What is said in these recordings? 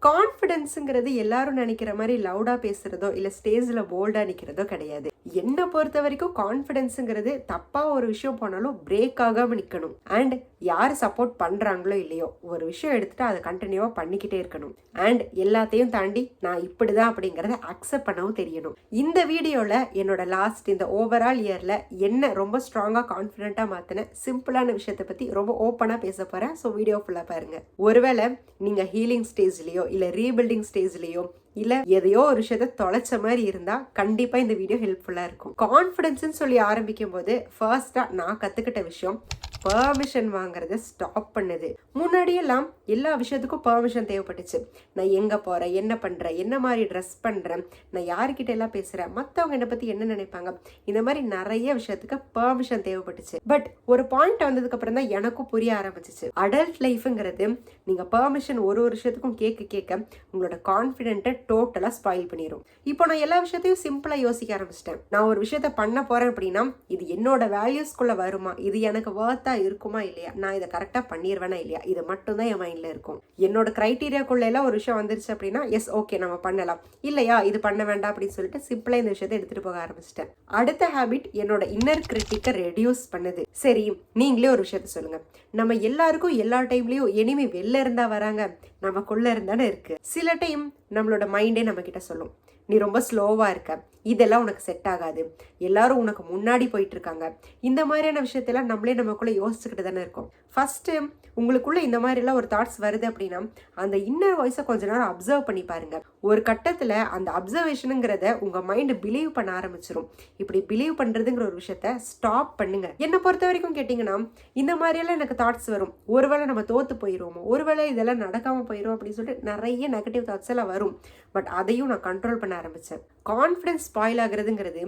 கான்ஃபிடன்ஸுங்கிறது எல்லாரும் நினைக்கிற மாதிரி லவுடா பேசுறதோ இல்ல ஸ்டேஜ்ல போல்டா நிக்கிறதோ கிடையாது. என்ன பொறுத்த வரைக்கும் கான்ஃபிடன்ஸுங்கிறது தப்பா ஒரு விஷயம் போனாலும் பிரேக் ஆகாம நிக்கணும். அண்ட் யாரு சப்போர்ட் பண்றாங்களோ இல்லையோ ஒரு விஷயம் எடுத்துட்டு அதை கண்டினியூவா பண்ணிக்கிட்டே இருக்கணும். அண்ட் எல்லாத்தையும் தாண்டி நான் இப்படிதான் அப்படிங்கறத அக்செப்ட் பண்ணவும் தெரியணும். இந்த வீடியோல என்னோட லாஸ்ட் இந்த ஓவரால் இயர்ல என்ன ரொம்ப ஸ்ட்ராங்கா கான்ஃபிடென்ட்டா மாத்தின சிம்பிளான விஷயத்தை பத்தி ரொம்ப ஓப்பனா பேச போறேன். ஸோ வீடியோ ஃபுல்லா பாருங்க. ஒருவேளை நீங்க ஹீலிங் ஸ்டேஜ்லயோ இல்ல ரீபில்டிங் ஸ்டேஜ்லயோ இல்ல எதையோ ஒரு விஷயத்த தொலைச்ச மாதிரி இருந்தா கண்டிப்பா இந்த வீடியோ ஹெல்ப்ஃபுல்லா இருக்கும். கான்ஃபிடன்ஸ் சொல்லி ஆரம்பிக்கும் போது ஃபர்ஸ்டா நான் கத்துக்கிட்ட விஷயம் பெர்மிஷன் வாங்குறத ஸ்டாப் பண்ணுது. முன்னாடியெல்லாம் எல்லா விஷயத்துக்கும் பெர்மிஷன் தேவைப்பட்டுச்சு. நான் எங்க போறேன், என்ன பண்றேன், என்ன மாதிரி ட்ரெஸ் பண்றேன், நான் யாருக்கிட்ட எல்லாம் பேசுறேன், மத்தவங்க என்னை பத்தி என்ன நினைப்பாங்க, இந்த மாதிரி நிறைய விஷயத்துக்கு பெர்மிஷன் தேவைப்பட்டுச்சு. பட் ஒரு பாயிண்ட் வந்ததுக்கு அப்புறம் தான் எனக்கும் புரிய ஆரம்பிச்சிச்சு. அடல்ட் லைஃப்ங்கிறது நீங்க பெர்மிஷன் ஒரு விஷயத்துக்கும் கேட்க கேட்க உங்களோட கான்ஃபிடென்ட்டை டோட்டலா ஸ்பாயில் பண்ணிடும். இப்போ நான் எல்லா விஷயத்தையும் சிம்பிளா யோசிக்க ஆரம்பிச்சிட்டேன். நான் ஒரு விஷயத்த பண்ண போறேன் அப்படின்னா இது என்னோட வேல்யூஸ்குள்ள வருமா, இது எனக்கு வர்த்தா இருக்குமா இல்லையா, நான் இதை கரெக்டா பண்ணிடுவேனா இல்லையா, இது மட்டும் தான் என் மைண்ட்ல இருக்கும். என்னோட கிரைட்டீரியாக்குள்ள எல்லாம் ஒரு விஷயம் வந்துருச்சு அப்படின்னா எஸ் ஓகே நம்ம பண்ணலாம், இல்லையா இது பண்ண வேண்டாம் அப்படின்னு சொல்லிட்டு சிம்பிளா இந்த விஷயத்தை எடுத்துட்டு போக ஆரம்பிச்சிட்டேன். அடுத்த ஹேபிட் என்னோட இன்னர் கிரிட்டிக்கை ரெடியூஸ் பண்ணுது. சரி நீங்களே ஒரு விஷயத்த சொல்லுங்க. நம்ம எல்லாருக்கும் எல்லா டைம்லயும் எனிமே வெளில இருந்தா வராங்க, நமக்குள்ள இருந்தானே இருக்கு. சில டைம் நம்மளோட மைண்டே நம்ம கிட்ட சொல்லும் நீ ரொம்ப ஸ்லோவா இருக்க, இதெல்லாம் உனக்கு செட் ஆகாது, எல்லாரும் உனக்கு முன்னாடி போயிட்டு இருக்காங்க. இந்த மாதிரியான விஷயத்தெல்லாம் நம்மளே நமக்குள்ள யோசிச்சுக்கிட்டு தானே இருக்கோம். ஃபர்ஸ்ட் உங்களுக்குள்ள இந்த மாதிரி எல்லாம் ஒரு தாட்ஸ் வருது அப்படின்னா அந்த இன்னர் வாய்ஸை கொஞ்ச நேரம் அப்சர்வ் பண்ணி பாருங்க. ஒரு கட்டத்துல அந்த அப்சர்வேஷனுங்கிறத உங்க மைண்ட் பிலீவ் பண்ண ஆரம்பிச்சிடும். இப்படி பிலீவ் பண்றதுங்கிற ஒரு விஷயத்த ஸ்டாப் பண்ணுங்க. என்னை பொறுத்த வரைக்கும் கேட்டீங்கன்னா இந்த மாதிரி எல்லாம் எனக்கு தாட்ஸ் வரும். ஒருவேளை நம்ம தோத்து போயிருவோமோ, ஒருவேளை இதெல்லாம் நடக்காம போயிரும் அப்படின்னு சொல்லிட்டு நிறைய நெகட்டிவ் தாட்ஸ் எல்லாம் வரும். பட் அதையும் நான் கண்ட்ரோல் பண்ண ஆரம்பிச்சேன். கான்ஃபிடன்ஸ் ஸ்பாயில் ஆகுறதுங்கிறது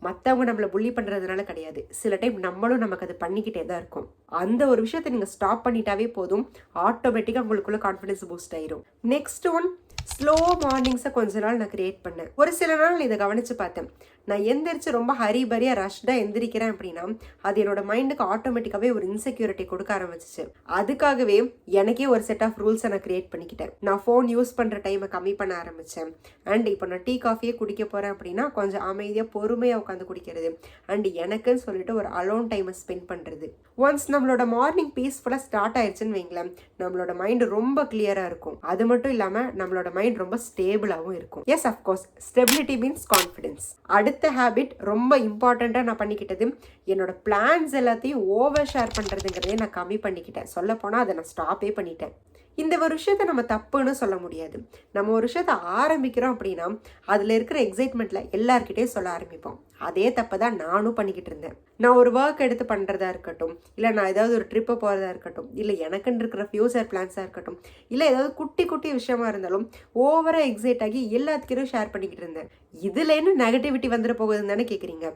மற்றவங்க நம்மளை புள்ளி பண்றதுனால கிடையாது. சில டைம் நம்மளும் நமக்கு அது பண்ணிக்கிட்டே தான் இருக்கும். அந்த ஒரு விஷயத்தை நீங்க ஸ்டாப் பண்ணிட்டாவே போதும், ஆட்டோமேட்டிக்கா உங்களுக்குள்ள கான்ஃபிடன்ஸ் பூஸ்ட் ஆயிரும். நெக்ஸ்ட் ஒன், ஸ்லோ மார்னிங்ஸை கொஞ்ச நாள் நான் கிரியேட் பண்ணேன். ஒரு சில நாள் இதை கவனிச்சு பார்த்தேன். நான் எந்திரிச்சு ரொம்ப ஹரிபரியா ரஷ்டா எந்திரிக்கிறேன் அப்படின்னா அது என்னோட மைண்டுக்கு ஆட்டோமேட்டிக்காவே ஒரு இன்செக்யூரிட்டி கொடுக்க ஆரம்பிச்சிச்சு. அதுக்காகவே எனக்கே ஒரு செட் ஆஃப் ரூல்ஸை நான் கிரியேட் பண்ணிக்கிட்டேன். நான் ஃபோன் யூஸ் பண்ற டைமை கம்மி பண்ண ஆரம்பிச்சேன். அண்ட் இப்போ நான் டீ காஃபியே குடிக்க போறேன் அப்படின்னா கொஞ்சம் அமைதியா பொறுமையா உட்காந்து குடிக்கிறது. அண்ட் எனக்குன்னு சொல்லிட்டு ஒரு அலோன் டைமை ஸ்பெண்ட் பண்றது. ஒன்ஸ் நம்மளோட மார்னிங் பீஸ்ஃபுல்லா ஸ்டார்ட் ஆயிடுச்சுன்னு வைங்களேன், நம்மளோட மைண்ட் ரொம்ப கிளியரா இருக்கும். அது மட்டும் இல்லாம நம்மளோட மைண்ட் ரொம்ப ஸ்டேபிளாகவும் இருக்கும். Yes of course stability means confidence. அடுத்த ஹேபிட் ரொம்ப இம்பார்ட்டண்ட்டாக நான் பண்ணிக்கிட்டது என்னோட பிளான்ஸ் எல்லாத்தையும் ஓவர் ஷேர் பண்ணுறதுங்கிறதே நான் கம்மி பண்ணிக்கிட்டேன். சொல்ல போனால் அதை நான் ஸ்டாப்பே பண்ணிட்டேன். இந்த ஒரு விஷயத்த நம்ம தப்புன்னு சொல்ல முடியாது. நம்ம ஒரு விஷயத்த ஆரம்பிக்கிறோம் அப்படின்னா அதில் இருக்கிற எக்ஸைட்மெண்ட்ல எல்லார்கிட்டையும் சொல்ல ஆரம்பிப்போம். அதே தப்பை தான் நானும் பண்ணிக்கிட்டு இருந்தேன். நான் ஒரு ஒர்க் எடுத்து பண்ணுறதா இருக்கட்டும், இல்லை நான் ஏதாவது ஒரு ட்ரிப்பை போகிறதா இருக்கட்டும், இல்லை எனக்குன்னு இருக்கிற ஃபியூச்சர் பிளான்ஸாக இருக்கட்டும், இல்லை ஏதாவது குட்டி குட்டி விஷயமா இருந்தாலும் ஓவராக எக்ஸைட் ஆகி எல்லாத்துக்கிட்டையும் ஷேர் பண்ணிக்கிட்டு இருந்தேன். இதுல என்ன நெகட்டிவிட்டி வந்துட போகுதுன்னு தானே கேட்குறீங்க.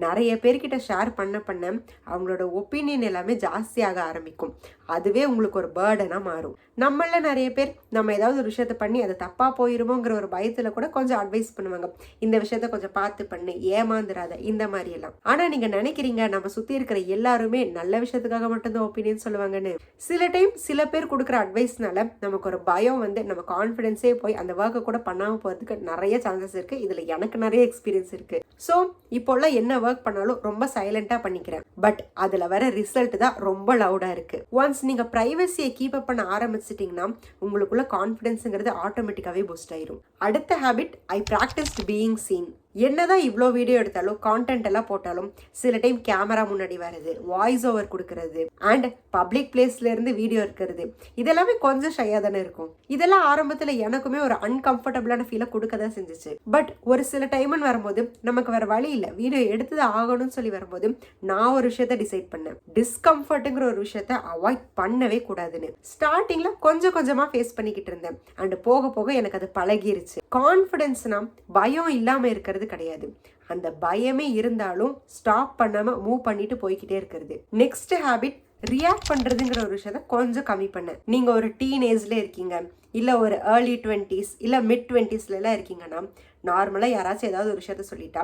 நிறைய பேர்கிட்ட ஷேர் பண்ண அவங்களோட ஒப்பீனியன் எல்லாமே ஜாஸ்தியாக ஆரம்பிக்கும். அதுவே உங்களுக்கு ஒரு பேர்டனா மாறும். நம்மள நிறைய பேர் நம்ம ஏதாவது ஒரு விஷயத்த பண்ணி அது தப்பா போயிருமோங்கிற ஒரு பயத்துல கூட கொஞ்சம் அட்வைஸ் பண்ணுவாங்க. இந்த விஷயத்த கொஞ்சம் பார்த்து பண்ணு, ஏமாந்துராத, இந்த மாதிரி எல்லாம். ஆனா நீங்க நினைக்கிறீங்க நம்ம சுத்தி இருக்கிற எல்லாருமே நல்ல விஷயத்துக்காக மட்டும்தான் ஒப்பீனியன் சொல்லுவாங்கன்னு. சில டைம் சில பேர் கொடுக்குற அட்வைஸ்னால நமக்கு ஒரு பயம் வந்து நம்ம கான்ஃபிடன்ஸே போய் அந்த ஒர்க்கை கூட பண்ணாம போறதுக்கு நிறைய சான்சஸ் இருக்கு. இதுல எனக்கு நிறைய எக்ஸ்பீரியன்ஸ் இருக்கு. ஸோ இப்போல்லாம் என்ன ஒர்க் பண்ணாலும் ரொம்ப சைலண்டா பண்ணிக்கிறேன். பட் அதுல வர ரிசல்ட் தான் ரொம்ப லவுடா இருக்கு. ஒன்ஸ் நீங்க பிரைவசியை கீப் அப் பண்ண ஆரம்பிச்சிட்டீங்கன்னா உங்களுக்குள்ள கான்ஃபிடன்ஸ்ங்கிறது ஆட்டோமேட்டிக்காவே பூஸ்ட் ஆயிரும். அடுத்த ஹேபிட், ஐ பிராக்டிஸ்ட் பீயிங் சீன். என்னதான் இவ்வளோ வீடியோ எடுத்தாலும் கான்டென்ட் எல்லாம் போட்டாலும் சில டைம் கேமரா முன்னாடி வர்றது, வாய்ஸ் ஓவர் கொடுக்கறது அண்ட் பப்ளிக் பிளேஸ்ல இருந்து வீடியோ இருக்கிறது இதெல்லாமே கொஞ்சம் ஷையா தானே இருக்கும். இதெல்லாம் ஆரம்பத்துல எனக்குமே ஒரு அன்கம்ஃபர்டபுளான ஃபீலை கொடுக்க தான் செஞ்சிச்சு. பட் ஒரு சில டைம்னு வரும்போது நமக்கு வேற வழி இல்லை, வீடியோ எடுத்தது ஆகணும்னு சொல்லி வரும்போது நான் ஒரு விஷயத்த டிசைட் பண்ணேன். டிஸ்கம்ஃபர்ட்டுங்கிற ஒரு விஷயத்த அவாய்ட் பண்ணவே கூடாதுன்னு. ஸ்டார்டிங்ல கொஞ்சம் கொஞ்சமா ஃபேஸ் பண்ணிக்கிட்டு இருந்தேன். அண்ட் போக போக எனக்கு அது பழகிருச்சு. கான்ஃபிடன்ஸ்னா பயம் இல்லாம இருக்கிறது கிடையாது. அந்த பயமே இருந்தாலும் ஸ்டாப் பண்ணாம மூவ் பண்ணிட்டு போய்கிட்டே இருக்கிறது. நெக்ஸ்ட் ஹேபிட், ரியாக்ட் பண்றதுங்கிற ஒரு விஷயத்த கொஞ்சம் கம்மி பண்ண. நீங்க ஒரு டீனேஜ்ல இருக்கீங்க, இல்லை ஒரு ஏர்லி 20s இல்லை மிட் 20sலாம் இருக்கீங்கன்னா நார்மலாக யாராச்சும் ஏதாவது ஒரு விஷயத்த சொல்லிட்டா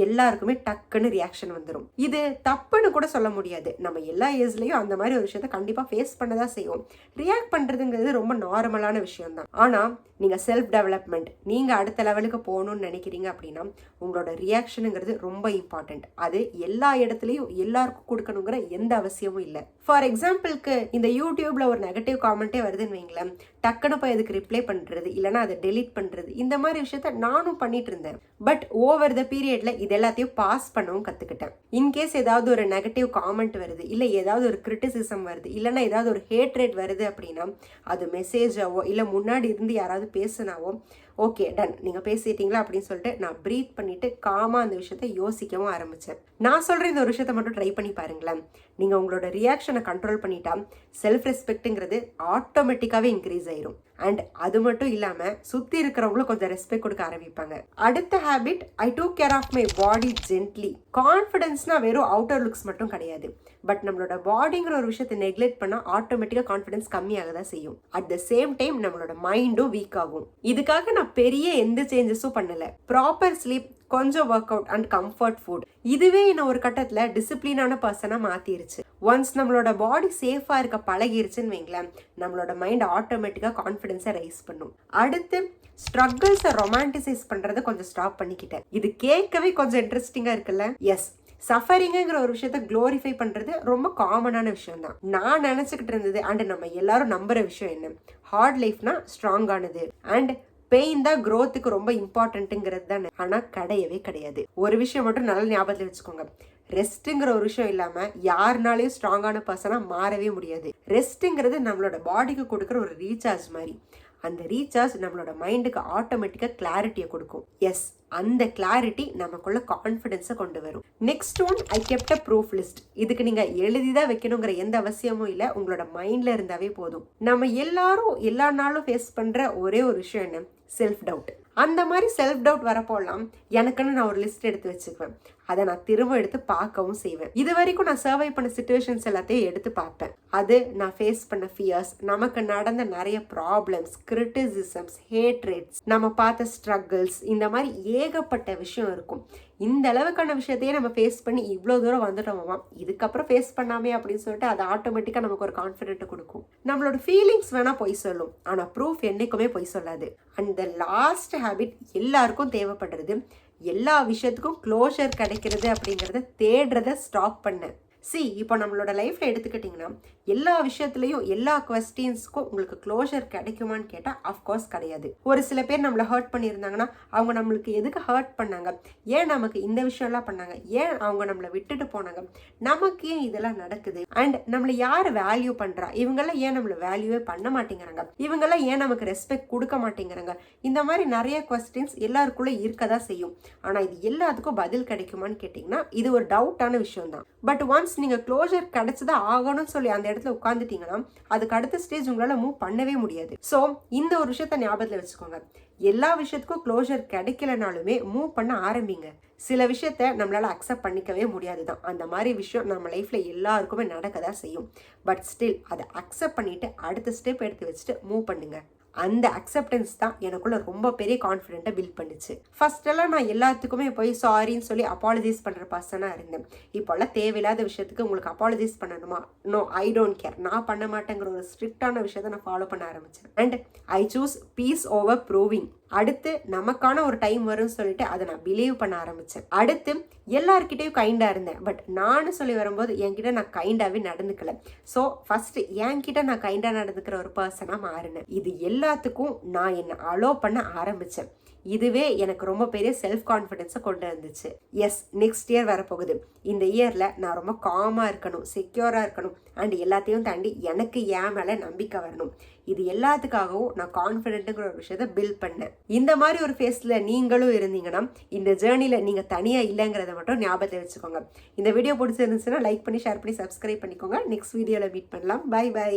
எல்லாருக்குமே டக்குன்னு ரியாக்ஷன் வந்துடும். இது தப்புன்னு கூட சொல்ல முடியாது. நம்ம எல்லா ஏஜ்லேயும் அந்த மாதிரி ஒரு விஷயத்த கண்டிப்பாக ஃபேஸ் பண்ண தான் செய்வோம். ரியாக்ட் பண்ணுறதுங்கிறது ரொம்ப நார்மலான விஷயம் தான். ஆனால் நீங்கள் செல்ஃப் டெவலப்மெண்ட், நீங்கள் அடுத்த லெவலுக்கு போகணும்னு நினைக்கிறீங்க அப்படின்னா உங்களோட ரியாக்ஷனுங்கிறது ரொம்ப இம்பார்ட்டண்ட். அது எல்லா இடத்துலையும் எல்லாருக்கும் கொடுக்கணுங்கிற எந்த அவசியமும் இல்லை. ஃபார் எக்ஸாம்பிளுக்கு இந்த யூடியூப்ல ஒரு நெகட்டிவ் காமெண்ட்டே வருதுன்னு வைங்களேன், டக்குன்னு போய் அதுக்கு ரிப்ளை பண்ணுறது இல்லைனா அதை டெலீட் பண்ணுறது, இந்த மாதிரி விஷயத்த நானும் பண்ணிட்டு இருந்தேன். பட் ஓவர் த பீரியட்ல இது எல்லாத்தையும் பாஸ் பண்ணவும் கற்றுக்கிட்டேன். இன்கேஸ் ஏதாவது ஒரு நெகட்டிவ் காமெண்ட் வருது, இல்லை ஏதாவது ஒரு கிரிட்டிசிசம் வருது, இல்லைன்னா ஏதாவது ஒரு ஹேட்ரேட் வருது அப்படின்னா அது மெசேஜாவோ இல்லை முன்னாடி இருந்து யாராவது பேசுனாவோ ஓகே டன், நீங்கள் பேசிட்டீங்களா அப்படின்னு சொல்லிட்டு நான் ப்ரீத் பண்ணிட்டு காமா அந்த விஷயத்த யோசிக்கவும் ஆரம்பித்தேன். நான் சொல்கிற இந்த ஒரு விஷயத்த மட்டும் ட்ரை பண்ணி பாருங்களேன். நீங்கள் உங்களோட ரியாக்ஷனை கண்ட்ரோல் பண்ணிட்டா செல்ஃப் ரெஸ்பெக்ட்டுங்கிறது ஆட்டோமேட்டிக்காகவே இன்க்ரீஸ் ஆயிரும். அண்ட் அது மட்டும் இல்லாமல் சுற்றி இருக்கிறவங்களும் கொஞ்சம் ரெஸ்பெக்ட் கொடுக்க ஆரம்பிப்பாங்க. அடுத்த habit, I take care of my body gently. கான்ஃபிடென்ஸ்னா வெறும் அவுட்டர் லுக்ஸ் மட்டும் கிடையாது. பட் நம்மளோட பாடிங்கிற ஒரு விஷயத்தை நெக்லெக்ட் பண்ணால் ஆட்டோமேட்டிக்காக கான்ஃபிடன்ஸ் கம்மியாக தான் செய்யும். அட் த சேம் டைம் நம்மளோட மைண்டும் வீக் ஆகும். இதுக்காக நான் பெரிய எந்த சேஞ்சஸும் பண்ணலை. ப்ராப்பர் ஸ்லீப், கொஞ்சம் work out and comfort food, இதுவே என்ன ஒரு கட்டத்தில் டிசிப்ளினான பர்சனாக மாற்றிருச்சு. ஒன்ஸ் நம்மளோட பாடி சேஃபாக இருக்க பழகிருச்சுன்னு வைங்களேன், நம்மளோட மைண்ட் ஆட்டோமேட்டிக்காக கான்ஃபிடென்ஸை ரைஸ் பண்ணும். அடுத்து ஸ்ட்ரகிள்ஸை ரொமான்டிசைஸ் பண்ணுறதை கொஞ்சம் ஸ்டாப் பண்ணிக்கிட்டேன். இது கேட்கவே கொஞ்சம் இன்ட்ரெஸ்டிங்காக இருக்குல்ல? எஸ், சஃபரிங்கிற ஒரு விஷயத்த க்ளோரிஃபை பண்ணுறது ரொம்ப காமனான விஷயம் தான். நான் நினச்சிக்கிட்டு இருந்தது அண்ட் நம்ம எல்லாரும் நம்புகிற விஷயம் என்ன, ஹார்ட் லைஃப்னா ஸ்ட்ராங்கானது அண்ட் பெயின் தான் க்ரோத்துக்கு ரொம்ப இம்பார்ட்டன்ட்டுங்கிறது தானே. ஆனால் கிடையவே கிடையாது. ஒரு விஷயம் மட்டும் நல்ல ஞாபகத்தில் வச்சுக்கோங்க, ரெஸ்ட்டுங்கிற ஒரு விஷயம் இல்லாமல் யாருனாலையும் ஸ்ட்ராங்கான பர்சனாக மாறவே முடியாது. ரெஸ்ட்டுங்கிறது நம்மளோட பாடிக்கு கொடுக்குற ஒரு ரீசார்ஜ் மாதிரி. அந்த ரீசார்ஜ் நம்மளோட மைண்டுக்கு ஆட்டோமேட்டிக்காக கிளாரிட்டியை கொடுக்கும். எஸ், அந்த கிளாரிட்டி நமக்குள்ள கான்ஃபிடென்ஸை கொண்டு வரும். Next one, I kept a proof list. இதுக்கு நீங்கள் எழுதிதான் வைக்கணுங்கிற எந்த அவசியமும் இல்லை, உங்களோட மைண்டில் இருந்தாவே போதும். நம்ம எல்லாரும் எல்லா நாளும் ஃபேஸ் பண்ணுற ஒரே ஒரு விஷயம் என்ன, செல்ஃப் டவுட். அந்த மாதிரி செல்ஃப் டவுட் வரப்போலாம் எனக்குன்னு நான் ஒரு லிஸ்ட் எடுத்து வச்சுக்குவேன். அதை நான் திரும்ப எடுத்து பார்க்கவும் செய்வேன். இது வரைக்கும் நான் சர்வை பண்ண சிச்சுவேஷன்ஸ் எல்லாத்தையும் எடுத்து பார்ப்பேன். அது நான் ஃபேஸ் பண்ண ஃபியர்ஸ், நமக்கு நடந்த நிறைய ப்ராப்ளம்ஸ், கிரிட்டிசிசம்ஸ், ஹேட்ரேட்ஸ், நம்ம பார்த்த ஸ்ட்ரகிள்ஸ், இந்த மாதிரி ஏகப்பட்ட விஷயம் இருக்கும். இந்த அளவுக்கான விஷயத்தையே நம்ம ஃபேஸ் பண்ணி இவ்வளோ தூரம் வந்துட்டோமா, இதுக்கப்புறம் ஃபேஸ் பண்ணாமே அப்படின்னு சொல்லிட்டு அது ஆட்டோமேட்டிக்காக நமக்கு ஒரு கான்ஃபிடென்ட்டை கொடுக்கும். நம்மளோட ஃபீலிங்ஸ் வேணால் பொய் சொல்லும், ஆனால் ப்ரூஃப் என்னைக்குமே பொய் சொல்லாது. அண்ட் த லாஸ்ட் ஹேபிட் எல்லாருக்கும் தேவைப்படுறது, எல்லா விஷயத்துக்கும் க்ளோஷர் கிடைக்கிறது அப்படிங்கிறத தேடுறத ஸ்டாப் பண்ண. இப்போ நம்மளோட லைஃப்பில் எடுத்துக்கிட்டிங்கன்னா எல்லா விஷயத்துலையும் எல்லா கொஸ்டின்ஸ்க்கும் உங்களுக்கு க்ளோஷர் கிடைக்குமான்னு கேட்டால் அஃப்கோர்ஸ் கிடையாது. ஒரு சில பேர் நம்மளை ஹர்ட் பண்ணியிருந்தாங்கன்னா அவங்க நம்மளுக்கு எதுக்கு ஹர்ட் பண்ணாங்க, ஏன் நமக்கு இந்த விஷயம்லாம் பண்ணாங்க, ஏன் அவங்க நம்மளை விட்டுட்டு போனாங்க, நமக்கு ஏன் இதெல்லாம் நடக்குது, அண்ட் நம்மளை யார் வேல்யூ பண்ணுறா, இவங்கெல்லாம் ஏன் நம்மளை வேல்யூவே பண்ண மாட்டேங்கிறாங்க, இவங்கெல்லாம் ஏன் நமக்கு ரெஸ்பெக்ட் கொடுக்க மாட்டேங்கிறாங்க, இந்த மாதிரி நிறைய கொஸ்டின்ஸ் எல்லாருக்குள்ளே இருக்க தான் செய்யும். ஆனால் இது எல்லாத்துக்கும் பதில் கிடைக்குமான்னு கேட்டிங்கன்னா இது ஒரு டவுட்டான விஷயம் தான். பட் ஒன்ஸ் நீங்கள் க்ளோஷர் கிடைச்சதான் ஆகணும்னு சொல்லி அந்த இடத்துல உட்காந்துட்டீங்கன்னா அதுக்கு அடுத்த ஸ்டேஜ் உங்களால் மூவ் பண்ணவே முடியாது. ஸோ இந்த ஒரு விஷயத்த ஞாபகத்தில் வச்சுக்கோங்க, எல்லா விஷயத்துக்கும் க்ளோஷர் கிடைக்கலனாலுமே மூவ் பண்ண ஆரம்பிங்க. சில விஷயத்த நம்மளால அக்செப்ட் பண்ணிக்கவே முடியாது தான். அந்த மாதிரி விஷயம் நம்ம லைஃப்ல எல்லாருக்குமே நடக்க தான் செய்யும். பட் ஸ்டில் அதை அக்செப்ட் பண்ணிட்டு அடுத்த ஸ்டெப் எடுத்து வச்சுட்டு மூவ் பண்ணுங்க. அந்த அக்செப்டன்ஸ் தான் எனக்குள்ள ரொம்ப பெரிய கான்ஃபிடென்ட்டை பில்ட் பண்ணிச்சு. ஃபர்ஸ்ட் எல்லாம் நான் எல்லாத்துக்குமே போய் சாரின்னு சொல்லி அப்பாலஜைஸ் பண்ணுற பர்சனாக இருந்தேன். இப்போல்லாம் தேவையில்லாத விஷயத்துக்கு உங்களுக்கு அப்பாலஜைஸ் பண்ணணுமா, நோ ஐ டோன்ட் கேர், நான் பண்ண மாட்டேங்கிற ஒரு ஸ்ட்ரிக்டான விஷயத்தை நான் ஃபாலோ பண்ண ஆரம்பித்தேன். And I choose peace over proving. அடுத்து நமக்கான ஒரு டைம் வரும்னு சொல்லிட்டு அதை நான் பிலீவ் பண்ண ஆரம்பித்தேன். அடுத்து எல்லார்கிட்டையும் கைண்டாக இருந்தேன். பட் நான் சொல்லி வரும்போது என்கிட்ட நான் கைண்டாகவே நடந்துக்கல. ஸோ ஃபர்ஸ்ட் என்கிட்ட நான் கைண்டாக நடந்துக்கிற ஒரு பர்சனாக மாறினேன். இது எல்லாத்துக்கும் நான் என்னை அலோ பண்ண ஆரம்பித்தேன். இதுவே எனக்கு ரொம்ப பெரிய செல்ஃப் கான்ஃபிடென்ஸை கொண்டு வந்துச்சு. எஸ், நெக்ஸ்ட் இயர் வரப்போகுது. இந்த இயரில் நான் ரொம்ப காமாக இருக்கணும், செக்யூராக இருக்கணும், அண்ட் எல்லாத்தையும் தாண்டி எனக்கு என் மேலே நம்பிக்கை வரணும். இது எல்லாத்துக்காகவும் நான் கான்ஃபிடென்ட்டுங்கிற ஒரு விஷயத்தை பில்ட் பண்ணேன். இந்த மாதிரி ஒரு ஃபேஸில் நீங்களும் இருந்தீங்கன்னா இந்த ஜேர்னியில் நீங்கள் தனியாக இல்லைங்கிறத மட்டும் ஞாபகத்தை வச்சுக்கோங்க. இந்த வீடியோ பிடிச்சிருந்துச்சுன்னா லைக் பண்ணி, ஷேர் பண்ணி, சப்ஸ்கிரைப் பண்ணிக்கோங்க. நெக்ஸ்ட் வீடியோவில் மீட் பண்ணலாம். Bye by.